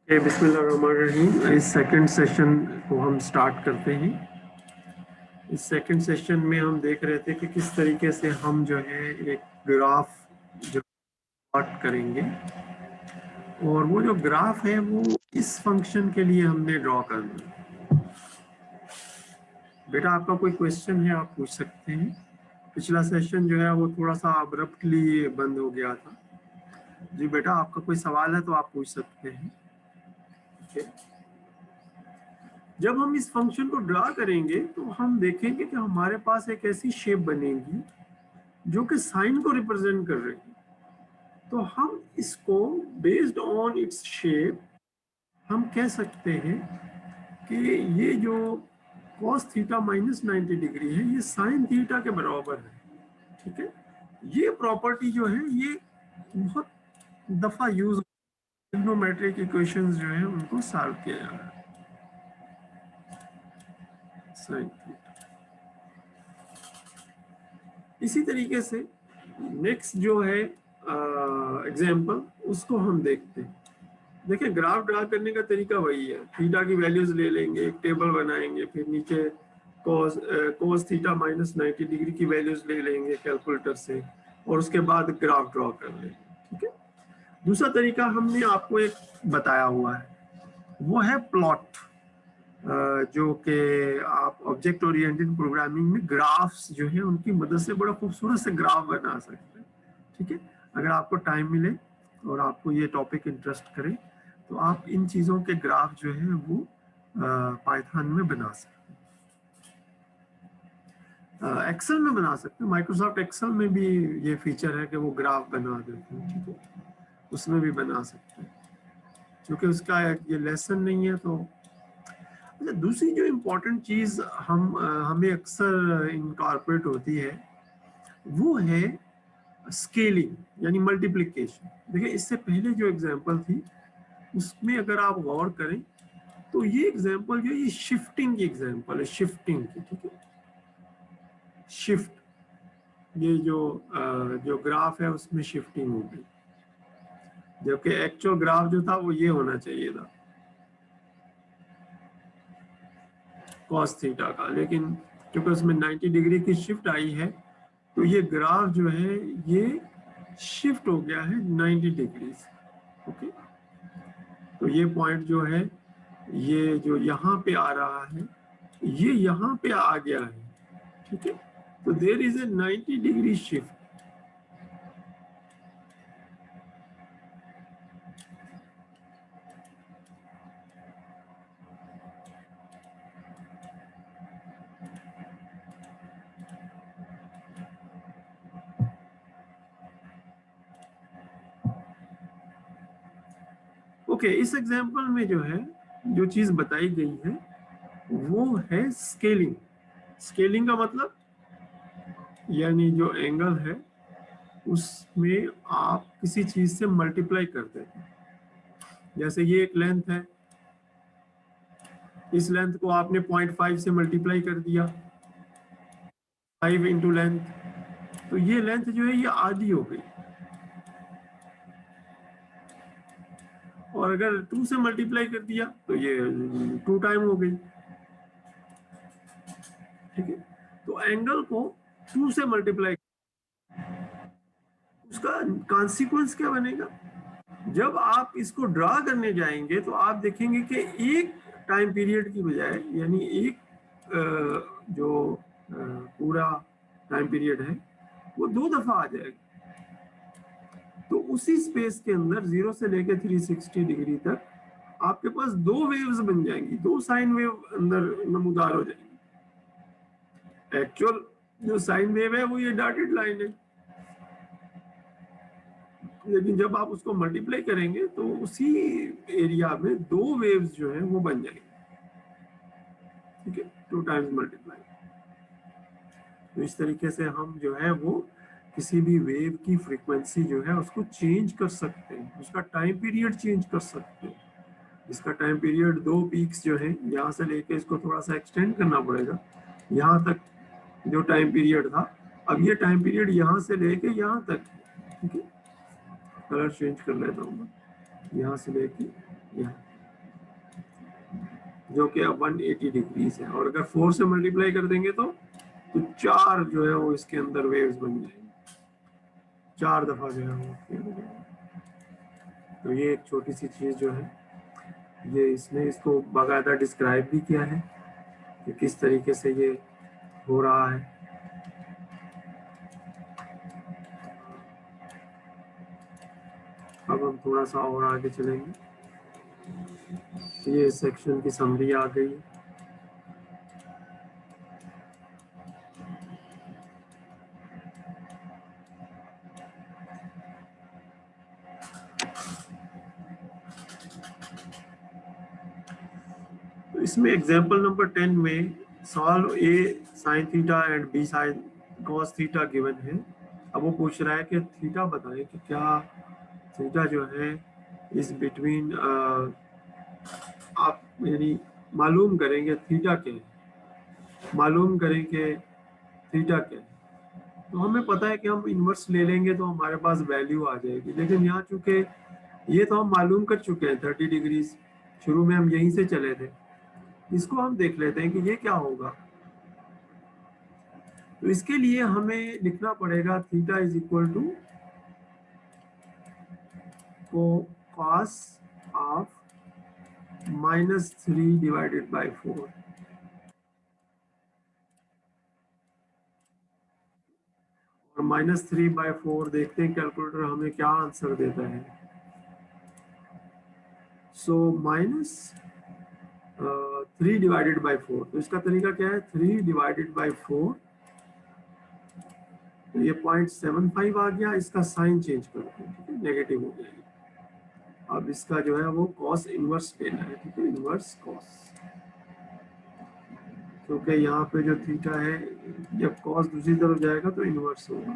बिस्मिल्लाहिर्रहमानिर्रहीम। इस second session को हम स्टार्ट करते हैं। इस सेकंड सेशन में हम देख रहे थे कि किस तरीके से हम जो है एक ग्राफ जो प्लॉट करेंगे, और वो जो ग्राफ है वो इस फंक्शन के लिए हमने ड्रॉ करना है। बेटा आपका कोई क्वेश्चन है आप पूछ सकते हैं। पिछला सेशन जो है वो थोड़ा सा अब्रप्टली बंद हो गया था। जी बेटा, आपका कोई सवाल है तो आप पूछ सकते हैं। जब हम इस फंक्शन को ड्रा करेंगे तो हम देखेंगे कि हमारे पास एक ऐसी शेप बनेगी जो कि साइन को रिप्रेजेंट कर रही है। तो हम इसको बेस्ड ऑन इट्स शेप हम कह सकते हैं कि ये जो cos थीटा माइनस 90 डिग्री है ये साइन थीटा के बराबर है। ठीक है, ये प्रॉपर्टी जो है ये बहुत दफा यूज ट्रिग्नोमेट्रिक इक्वेशंस जो है उनको सॉल्व किया जा रहा है। Sine theta. इसी तरीके से नेक्स्ट जो है एग्जाम्पल उसको हम देखते हैं। देखिए, ग्राफ ड्रा करने का तरीका वही है। थीटा की वैल्यूज ले लेंगे, एक टेबल बनाएंगे, फिर नीचे cos थीटा माइनस 90 डिग्री की वैल्यूज ले लेंगे कैलकुलेटर से, और उसके बाद ग्राफ ड्रॉ कर लेंगे। ठीक है, दूसरा तरीका हमने आपको एक बताया हुआ है, वो है प्लॉट, जो कि आप ऑब्जेक्ट ओरिएंटेड प्रोग्रामिंग में ग्राफ्स जो है उनकी मदद से बड़ा खूबसूरत से ग्राफ बना सकते हैं। ठीक है, अगर आपको टाइम मिले और आपको ये टॉपिक इंटरेस्ट करे तो आप इन चीज़ों के ग्राफ जो है वो पाइथन में बना सकते हैं, एक्सेल में बना सकते हैं। माइक्रोसॉफ्ट एक्सेल में भी ये फीचर है कि वो ग्राफ बना देते हैं। ठीक है, उसमें भी बना सकते हैं, क्योंकि उसका ये लेसन नहीं है। तो दूसरी जो इम्पोर्टेंट चीज़ हमें अक्सर इनकॉर्पोरेट होती है वो है स्केलिंग यानी मल्टीप्लिकेशन। देखिए, इससे पहले जो एग्जांपल थी उसमें अगर आप गौर करें तो ये एग्जांपल जो ये शिफ्टिंग की एग्जांपल है, शिफ्टिंग की। ठीक है, शिफ्ट, ये जो ग्राफ है उसमें शिफ्टिंग हो गई, जबकि एक्चुअल ग्राफ जो था वो ये होना चाहिए था cos थीटा का, लेकिन क्योंकि उसमें 90 डिग्री की शिफ्ट आई है तो ये ग्राफ जो है ये शिफ्ट हो गया है 90 डिग्री से। ओके, तो ये पॉइंट जो है ये जो यहाँ पे आ रहा है ये यहाँ पे आ गया है। ठीक है, तो there is a 90 degree shift. Okay, इस एग्जांपल में जो है जो चीज बताई गई है वो है स्केलिंग। स्केलिंग का मतलब यानी जो एंगल है उसमें आप किसी चीज से मल्टीप्लाई करते हैं। जैसे ये एक लेंथ है, इस लेंथ को आपने 0.5 से मल्टीप्लाई कर दिया, 5 इंटू लेंथ, तो ये लेंथ जो है ये आधी हो गई। और अगर 2 से मल्टीप्लाई कर दिया तो ये 2 टाइम हो गई। ठीक है, तो एंगल को 2 से मल्टीप्लाई, उसका कॉन्सिक्वेंस क्या बनेगा? जब आप इसको ड्रा करने जाएंगे तो आप देखेंगे कि एक टाइम पीरियड की बजाय यानी एक जो पूरा टाइम पीरियड है वो 2 दफा आ जाएगा। तो उसी स्पेस के अंदर 0 से लेकर 360 डिग्री तक आपके पास 2 वेव्स बन जाएंगी, 2 साइन वेव अंदर नमूदार हो जाएंगी। एक्चुअल जो साइन वेव है वो ये डॉटेड लाइन है, लेकिन जब आप उसको मल्टीप्लाई करेंगे तो उसी एरिया में 2 वेव्स जो है वो बन जाएंगे। ठीक है, 2 टाइम्स मल्टीप्लाई। तो इस तरीके से हम जो है वो किसी भी वेव की फ्रीक्वेंसी जो है उसको चेंज कर सकते हैं, उसका टाइम पीरियड चेंज कर सकते हैं। इसका टाइम पीरियड 2 पीक्स जो है यहाँ से लेके इसको थोड़ा सा एक्सटेंड करना पड़ेगा यहाँ तक जो टाइम पीरियड था, अब ये टाइम पीरियड यहाँ से लेके यहाँ तक। ठीक है, कलर चेंज कर लेता हूँ मैं, यहाँ से लेके यहाँ। जो कि 180 डिग्रीज है, और अगर 4 से मल्टीप्लाई कर देंगे तो 4 जो है वो इसके अंदर वेव्स बन जाएंगे, 4 दफा जो है वो appear हो जाएगा। तो ये एक छोटी सी चीज जो है, ये इसने इसको बाकायदा डिस्क्राइब भी किया है कि किस तरीके से ये हो रहा है। अब हम थोड़ा सा और आगे चलेंगे, ये सेक्शन की समरी आ गई है। तो इसमें एग्जांपल नंबर 10 में solve a sine theta and b sine cos theta given है। अब वो पूछ रहा है कि थीटा बताएं कि क्या थीटा जो है इस बिटवीन, आप यानी मालूम करेंगे थीटा क्या है, मालूम करें कि थीटा क्या है। तो हमें पता है कि हम इन्वर्स ले लेंगे तो हमारे पास वैल्यू आ जाएगी, लेकिन यहाँ चूंकि ये तो हम मालूम कर चुके हैं 30 डिग्रीज, शुरू में हम यहीं से चले थे, इसको हम देख लेते हैं कि ये क्या होगा। तो इसके लिए हमें लिखना पड़ेगा theta is equal to cos of -3 divided by 4। और -3/4 देखते हैं कैलकुलेटर हमें क्या आंसर देता है। सो -3 डिवाइडेड बाय 4, तो इसका तरीका क्या है, 3 डिवाइडेड बाय 4, तो ये 0.75 आ गया। इसका साइन चेंज करते हैं, ठीक है, नेगेटिव हो जाएगी। अब इसका जो है वो कॉस इनवर्स लेना है, ठीक है, इनवर्स कॉस, क्योंकि यहाँ पे जो थीटा है जब कॉस दूसरी तरफ जाएगा तो इनवर्स होगा।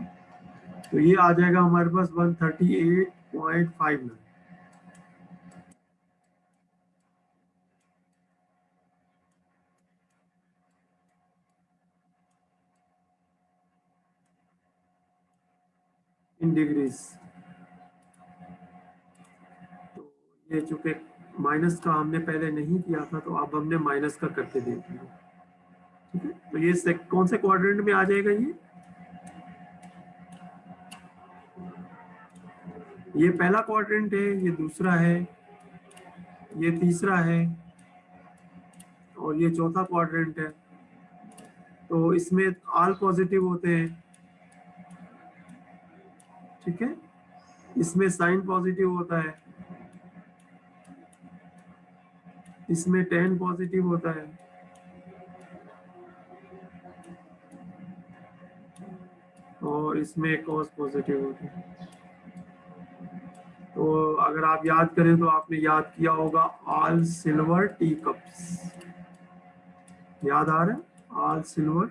तो ये आ जाएगा हमारे पास 138.59। इन डिग्रीज। तो ये चूंकि माइनस का हमने पहले नहीं किया था तो अब हमने माइनस का करके देख लिया, ठीक है। तो ये कौन से क्वाड्रेंट में आ जाएगा, ये पहला क्वाड्रेंट है, ये दूसरा है, ये तीसरा है, और ये चौथा क्वाड्रेंट है। तो इसमें ऑल पॉजिटिव होते हैं, ठीक है। इसमें साइन पॉजिटिव होता है, इसमें टेन पॉजिटिव होता है, और इसमें कॉस पॉजिटिव होता है। तो अगर आप याद करें तो आपने याद किया होगा ऑल सिल्वर टी कप्स, याद आ रहा है, ऑल सिल्वर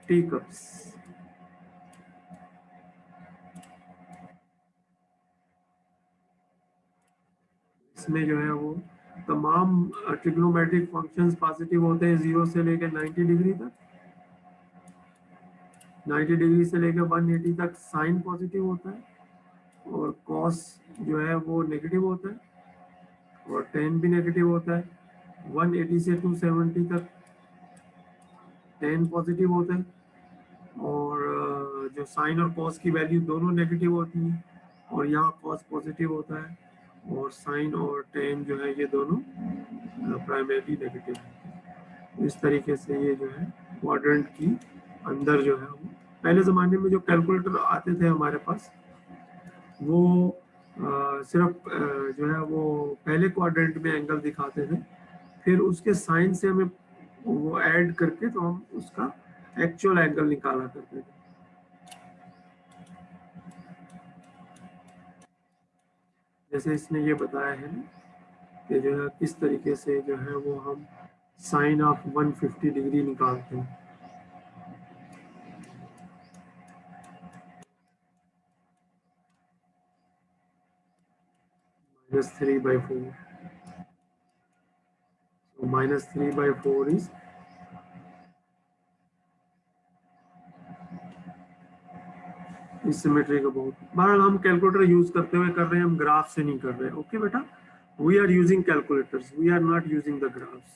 टी कप्स। इसमें जो है वो तमाम ट्रिग्नोमेट्रिक फंक्शंस पॉजिटिव होते हैं 0 से लेकर 90 डिग्री तक, 90 डिग्री से लेकर 180 तक साइन पॉजिटिव होता है, और कॉस जो है वो नेगेटिव होता है, और टेन भी नेगेटिव होता है। 180 से 270 तक टेन पॉजिटिव होता है, और जो साइन और कॉस की वैल्यू दोनों नेगेटिव होती है, और यहाँ कॉस पॉजिटिव होता है, और साइन और टेन जो है ये दोनों प्राइमरी नेगेटिव है। इस तरीके से ये जो है क्वाड्रेंट की अंदर जो है वो, पहले ज़माने में जो कैलकुलेटर आते थे हमारे पास, वो सिर्फ जो है वो पहले क्वाड्रेंट में एंगल दिखाते थे, फिर उसके साइन से हमें वो ऐड करके तो हम उसका एक्चुअल एंगल निकाला करते थे। जैसे इसने ये बताया है कि जो है किस तरीके से जो है वो हम साइन ऑफ 150 डिग्री निकालते हैं। -3/4, so -3/4 इज इस सिमेट्री का बहुत, बहरहाल हम कैलकुलेटर यूज करते हुए कर रहे हैं, हम ग्राफ से नहीं कर रहे हैं, ओके बेटा। We are using calculators. We are not using the graphs.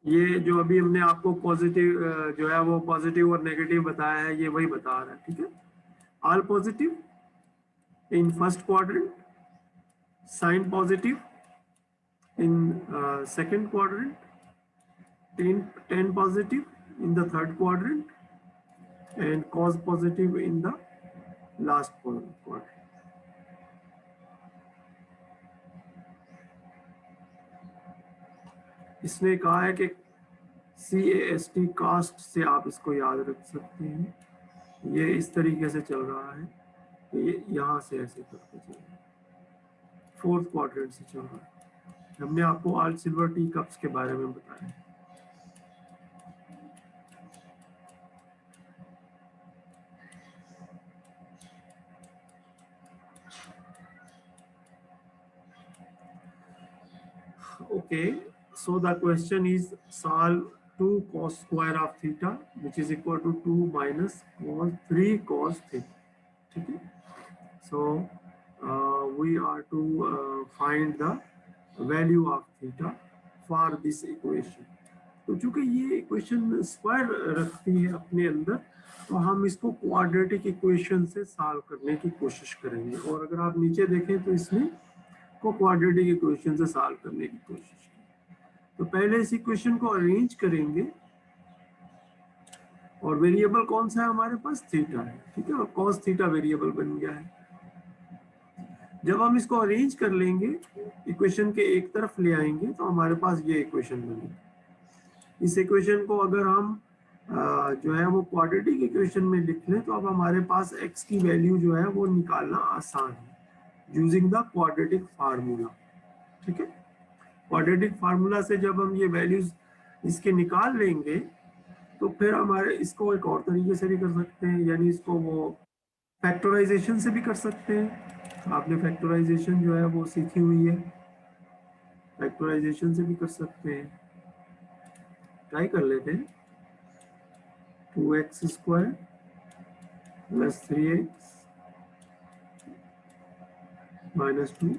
ये जो अभी हमने आपको पॉजिटिव जो है वो पॉजिटिव और नेगेटिव बताया है, ये वही बता रहा है, ठीक है। All positive in first quadrant, sine positive in second quadrant, 10 positive in the third quadrant, and cos positive in the last quadrant. इसने कहा है कि CAST कास्ट से आप इसको याद रख सकते हैं। ये इस तरीके से चल रहा है, ये यहाँ से ऐसे करके चल रहा है, फोर्थ क्वाड्रेंट से चल रहा है। हमने आपको ऑल सिल्वर टी कप्स के बारे में बताया। Okay, so the question is solve 2 cos square of theta which is equal to 2 minus cos 3 cos theta. Okay. So we are to find the value of theta for this equation. तो चूंकि ये equation square रखती है अपने अंदर, तो हम इसको क्वाड्रेटिक इक्वेशन से सॉल्व करने की कोशिश करेंगे। और अगर आप नीचे देखें तो इसमें को क्वाड्रेटिक इक्वेशन से सॉल्व करने की कोशिश की। तो पहले इस इक्वेशन को अरेंज करेंगे, और वेरिएबल कौन सा है हमारे पास, थीटा है, ठीक है, और कॉस थीटा वेरिएबल बन गया है। जब हम इसको अरेंज कर लेंगे, इक्वेशन के एक तरफ ले आएंगे, तो हमारे पास ये इक्वेशन बनेगी। इस इक्वेशन को अगर हम जो है वो क्वाड्रेटिक इक्वेशन में लिख लें, तो अब हमारे पास x की वैल्यू जो है वो निकालना आसान है यूजिंग द क्वाड्रेटिक फार्मूला, ठीक है। क्वाड्रेटिक फार्मूला से जब हम ये वैल्यूज इसके निकाल लेंगे, तो फिर हमारे इसको एक और तरीके से भी कर सकते हैं, यानी इसको वो फैक्टराइजेशन से भी कर सकते हैं। आपने फैक्टराइजेशन जो है वो सीखी हुई है, फैक्टराइजेशन से भी कर सकते हैं। ट्राई कर लेते हैं। 2x square plus 3x minus 2,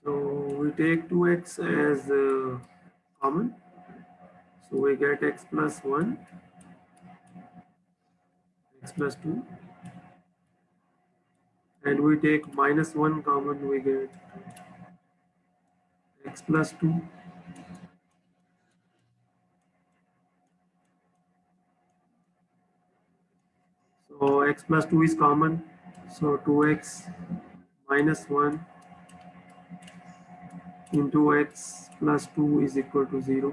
so we take 2x as common, so we get x plus 1, x plus 2, and we take minus 1 common, we get x plus 2. So x plus 2 is common, so 2x minus 1 into x plus 2 is equal to 0.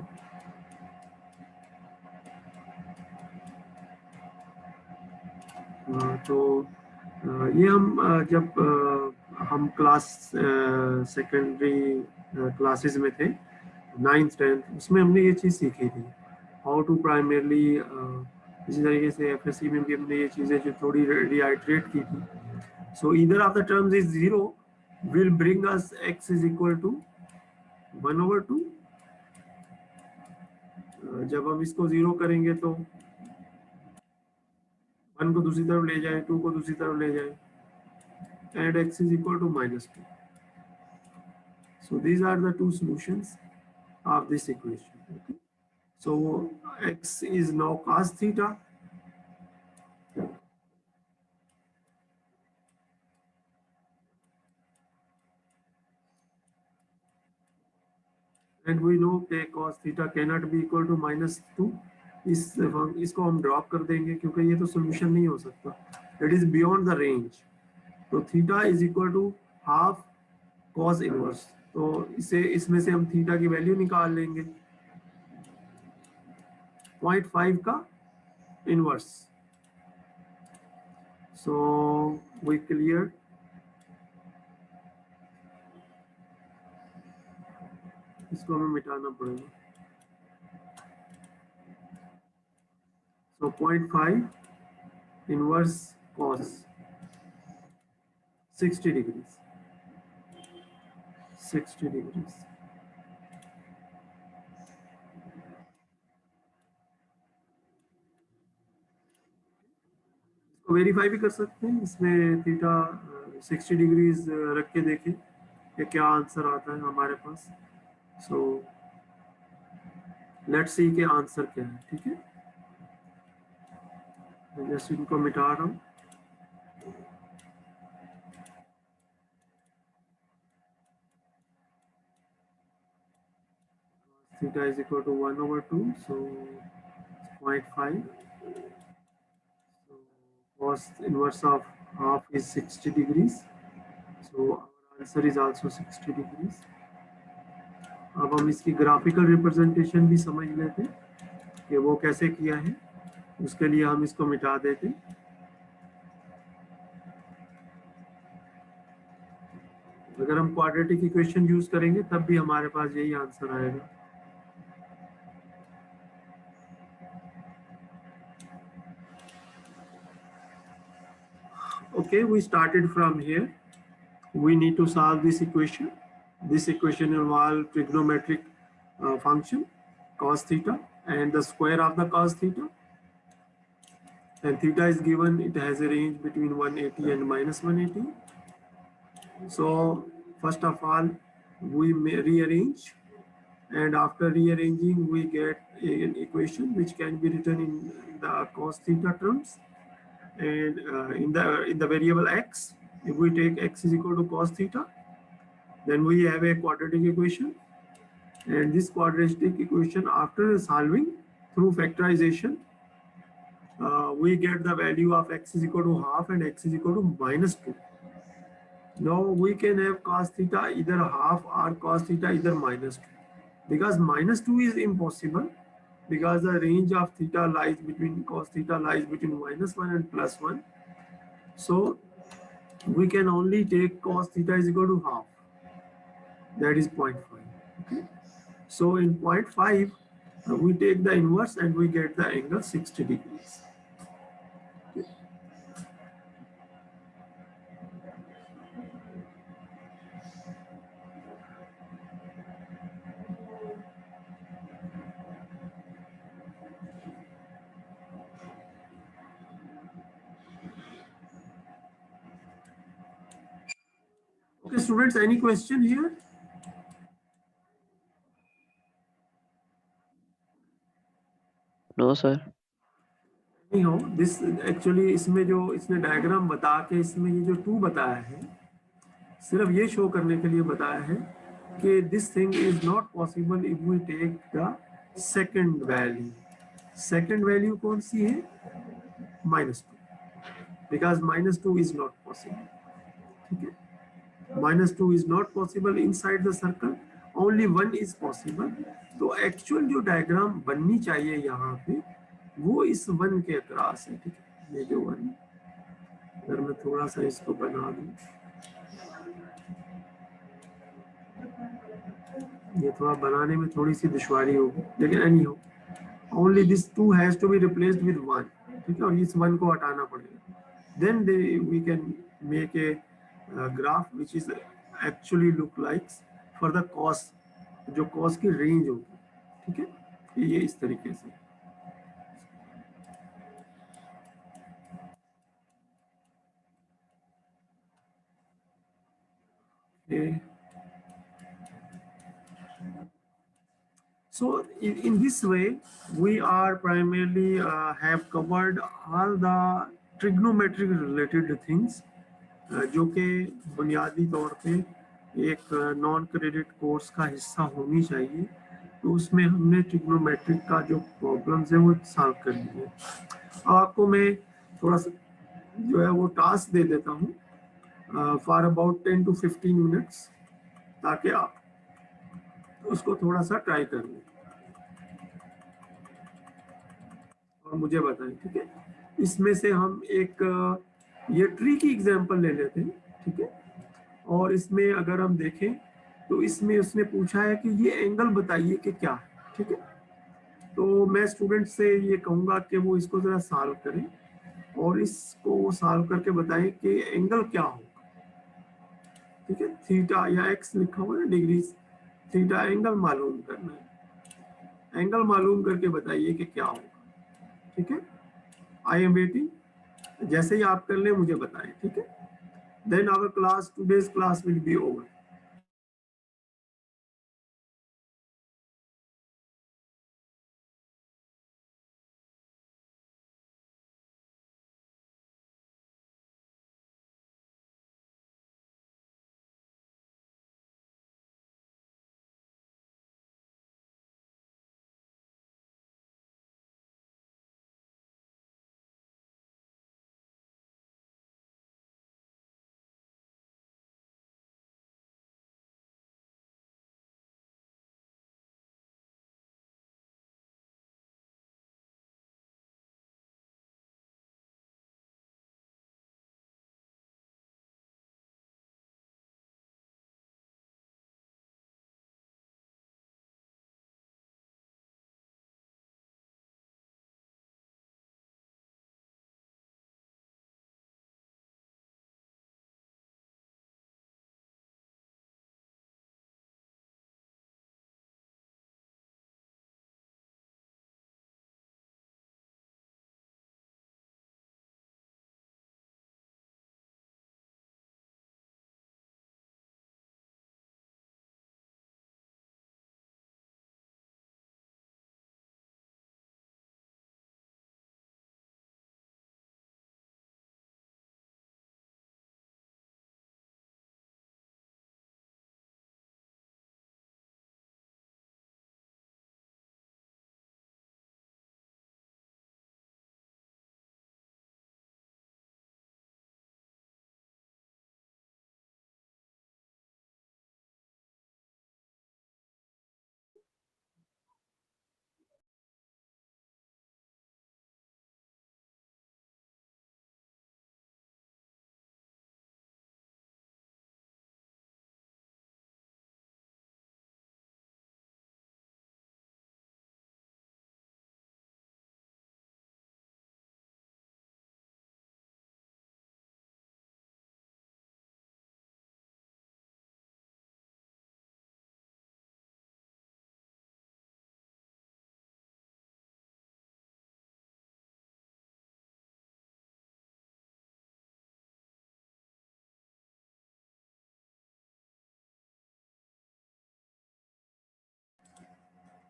तो ये हम जब हम class secondary classes में थे, 9th 10th, उसमें हमने ये चीज़ सीखी थी, हाउ टू प्राइमरली। इसी तरीके से FSC में भी हमने ये चीज़ें जो थोड़ी रिआइट्रेट की थी। So either of the terms is 0 will bring us x is equal to 1/2। जब हम इसको 0 करेंगे तो 1 को दूसरी तरफ ले जाएं, 2 को दूसरी तरफ ले जाएं, and x is equal to -2. So these are the two solutions of this equation. Okay. So x is now cos theta, and we know that cos theta cannot be equal to -2. इसको हम drop कर देंगे क्योंकि ये तो solution नहीं हो सकता, it is beyond the range. तो theta is equal to half cos inverse, तो इसे इसमें से हम थीटा की वैल्यू निकाल लेंगे 0.5 का इनवर्स। सो वी क्लियर, इसको हमें मिटाना पड़ेगा। सो 0.5 इनवर्स कॉस 60 डिग्रीज, 60 डिग्रीज। इसको वेरीफाई भी कर सकते हैं, इसमें थीटा 60 डिग्रीज रख के देखें कि क्या आंसर आता है हमारे पास। सो लेट्स सी के आंसर क्या है। ठीक है, जैसे इनको मिटा रहा हूँ। Theta is equal to 1/2, so 0.5, so cos inverse of half is 60 degrees, so our answer is also 60 degrees। अब हम इसकी ग्राफिकल रिप्रेजेंटेशन भी समझ लेते हैं कि वो कैसे किया है। उसके लिए हम इसको मिटा देते, अगर हम क्वाड्रेटिक इक्वेशन यूज करेंगे तब भी हमारे पास यही आंसर आएगा। Okay, we started from here. We need to solve this equation. This equation involves trigonometric function cos theta and the square of the cos theta. And theta is given, it has a range between 180 and minus 180. So first of all, we may rearrange, and after rearranging, we get an equation which can be written in the cos theta terms. And in the variable x, if we take x is equal to cos theta, then we have a quadratic equation, and this quadratic equation, after solving through factorization, we get the value of x is equal to half and x is equal to -2. Now we can have cos theta either half or cos theta either -2, because -2 is impossible, because the range of theta lies between cos theta lies between -1 and +1. So we can only take cos theta is equal to half, that is 0.5. Okay? So in 0.5, we take the inverse and we get the angle 60 degrees. Okay, students, any question here? No sir। नहीं हो this actually, इसमें जो इसने diagram बता के इसमें ये जो 2 बताया है, सिर्फ ये शो करने के लिए बताया है कि this thing is not possible if we take the second value. Second value कौन सी है? -2, बिकॉज -2 इज नॉट पॉसिबल। ठीक है, -2 is not possible inside the circle, only 1 is possible। तो एक्चुअल जो डायग्राम बननी चाहिए यहाँ पे वो इस 1 के अक्रॉस है। ठीक है, ये जो 1, अगर मैं थोड़ा सा इसको बना दूं, ये थोड़ा बनाने में थोड़ी सी दुश्वारी होगी, लेकिन anyhow, only this 2 has to be replaced with 1। ठीक है, और इस 1 को हटाना पड़ेगा, then we can make a graph which is actually look like for the cos, जो कॉस की रेंज होगी। ठीक है, ये इस तरीके से। So in this way, we are primarily have covered all the trigonometric related things, जो कि बुनियादी तौर पे एक नॉन क्रेडिट कोर्स का हिस्सा होनी चाहिए। तो उसमें हमने ट्रिग्नोमेट्रिक का जो प्रॉब्लम्स है वो सॉल्व कर लिए। अब आपको मैं थोड़ा सा जो है वो टास्क दे देता हूँ फॉर अबाउट 10 to 15 मिनट्स, ताकि आप उसको थोड़ा सा ट्राई कर लें और मुझे बताएं, ठीक है। इसमें से हम एक ये ट्री की एग्जांपल ले लेते हैं, ठीक है। और इसमें अगर हम देखें तो इसमें उसने पूछा है कि ये एंगल बताइए कि क्या है, ठीक है। तो मैं स्टूडेंट से ये कहूँगा कि वो इसको ज़रा सॉल्व करें और इसको वो सॉल्व करके बताएं कि एंगल क्या होगा, ठीक है। थीटा या एक्स लिखा हुआ है डिग्री, थीटा एंगल मालूम करना है, एंगल मालूम करके बताइए कि क्या होगा, ठीक है। आई एम वेटिंग, जैसे ही आप कर लें मुझे बताएं, ठीक है। Then our class, today's class will be over.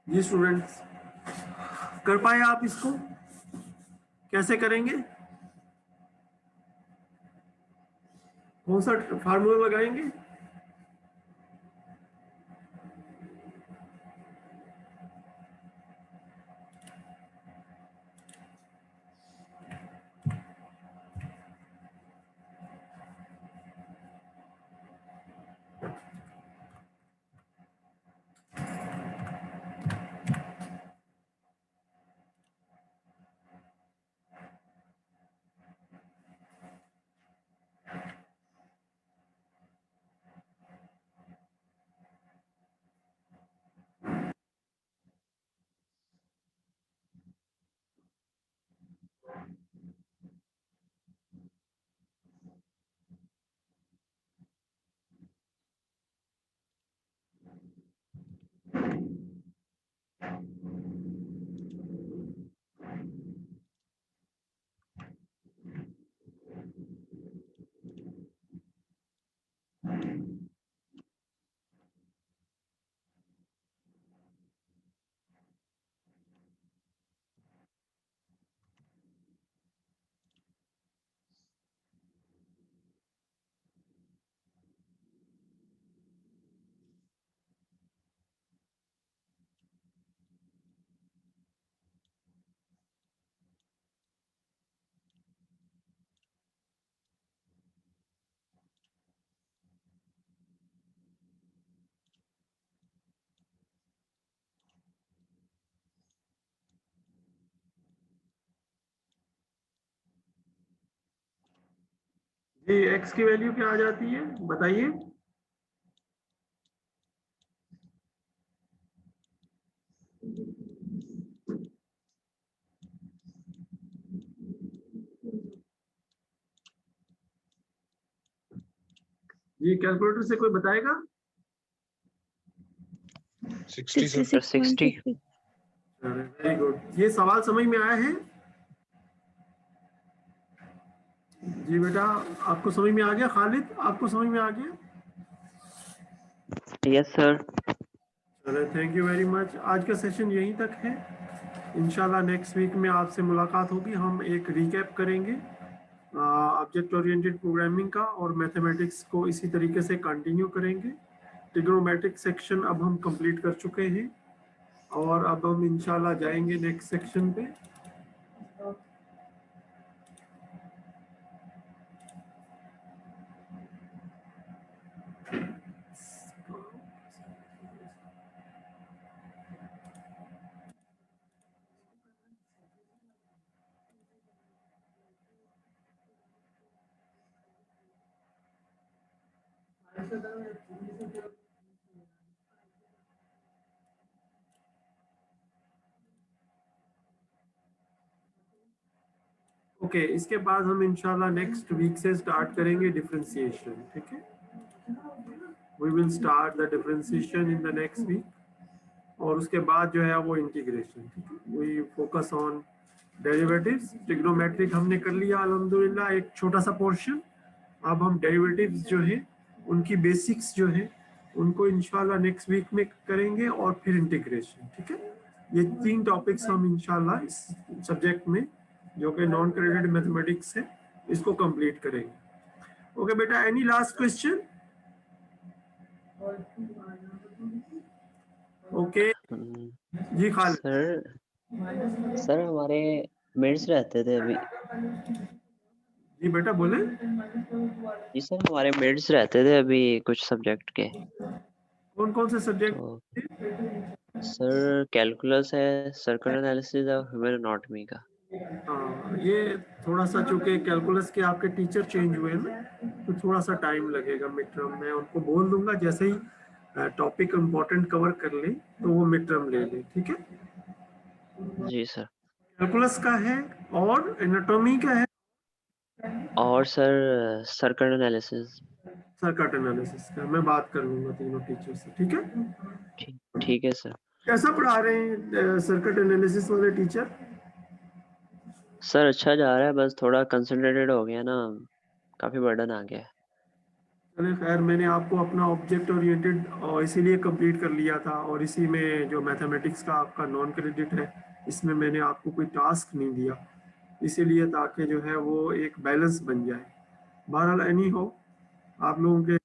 जी स्टूडेंट्स, कर पाए आप इसको? कैसे करेंगे? कौन सा फार्मूला लगाएंगे? ये x की वैल्यू क्या आ जाती है बताइए? जी कैलकुलेटर से कोई बताएगा? 60 सर। 60। Very good. ये सवाल समझ में आया है? जी बेटा, आपको समझ में आ गया? खालिद, आपको समझ में आ गया? Yes sir. चलो, थैंक यू वेरी मच। आज का सेशन यहीं तक है। इंशाल्लाह नेक्स्ट वीक में आपसे मुलाकात होगी। हम एक रिकैप करेंगे ऑब्जेक्ट ओरिएंटेड प्रोग्रामिंग का, और मैथमेटिक्स को इसी तरीके से कंटिन्यू करेंगे। ट्रिग्नोमेट्रिक सेक्शन अब हम कंप्लीट कर चुके हैं, और अब हम इंशाल्लाह जाएंगे नेक्स्ट सेक्शन पे। ओके, इसके बाद हम इंशाल्लाह नेक्स्ट वीक से स्टार्ट करेंगे डिफरेंशिएशन। ठीक है, we will start the differentiation in the next week, और उसके बाद जो है वो इंटीग्रेशन। ठीक है, we focus on derivatives. Trigonometric हमने कर लिया अल्हम्दुलिल्लाह, एक छोटा सा पोर्शन। अब हम डेरिवेटिव्स जो है उनकी बेसिक्स जो है उनको इंशाल्लाह नेक्स्ट वीक में करेंगे, और फिर इंटीग्रेशन। ठीक है, ये 3 टॉपिक्स हम इंशाल्लाह इस सब्जेक्ट में, जो कि नॉन क्रेडिट मैथमेटिक्स है, इसको कंप्लीट करेंगे। ओके बेटा, एनी लास्ट क्वेश्चन? ओके जी खालिद। सर हमारे मिड्स रहते थे अभी। जी बेटा बोले। जी सर, हमारे मिड्स रहते थे अभी कुछ सब्जेक्ट के। कौन कौन से सब्जेक्ट? तो सर कैलकुलस है, सर्किट एनालिसिस और ह्यूमन एनाटॉमी का। हाँ, ये थोड़ा सा, चूंकि कैलकुलस के आपके टीचर चेंज हुए हैं ना, तो थोड़ा सा टाइम लगेगा मिड टर्म में। उनको बोल दूंगा जैसे ही टॉपिक इम्पोर्टेंट कवर कर ले तो वो मिड टर्म ले ले। ठीक है, जी सर। कैलकुलस का है, और एनाटॉमी का है, और sir circuit analysis. Circuit analysis का। मैं बात कर लूंगा तीनों टीचर से। ठीक है, ठीक है सर। कैसा पढ़ा रहे हैं सर्किट एनालिसिस वाले टीचर? सर अच्छा जा रहा है, बस थोड़ा कंसंट्रेटेड हो गया ना, काफी बर्डन आ गया है। चलिए खैर, मैंने आपको अपना ऑब्जेक्ट ओरिएंटेड इसीलिए कंप्लीट कर लिया था, और इसी में जो मैथमेटिक्स का आपका नॉन क्रेडिट है, इसमें मैंने आपको कोई टास्क नहीं दिया, इसीलिए ताकि जो है वो एक बैलेंस बन जाए। बहरहाल एनी हो, आप लोगों के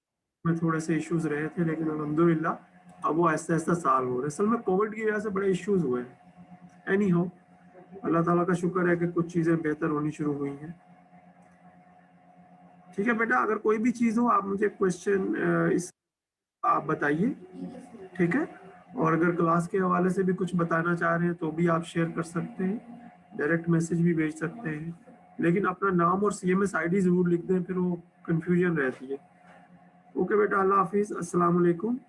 में थोड़े से इश्यूज रहे थे, लेकिन अल्हम्दुलिल्लाह अब वो ऐसा ऐसा साल हो रहे। असल में कोविड की वजह से बड़े इश्यूज हुए हैं। एनी हो, अल्लाह ताला का शुक्र है कि कुछ चीज़ें बेहतर होनी शुरू हुई हैं। ठीक है बेटा, अगर कोई भी चीज़ हो आप मुझे क्वेश्चन इस आप बताइए। ठीक है, और अगर क्लास के हवाले से भी कुछ बताना चाह रहे हैं तो भी आप शेयर कर सकते हैं, डायरेक्ट मैसेज भी भेज सकते हैं, लेकिन अपना नाम और CMS ID जरूर लिख दें, फिर वो कंफ्यूजन रहती है। ओके बेटा, अल्लाह हाफिज़, अस्सलाम वालेकुम।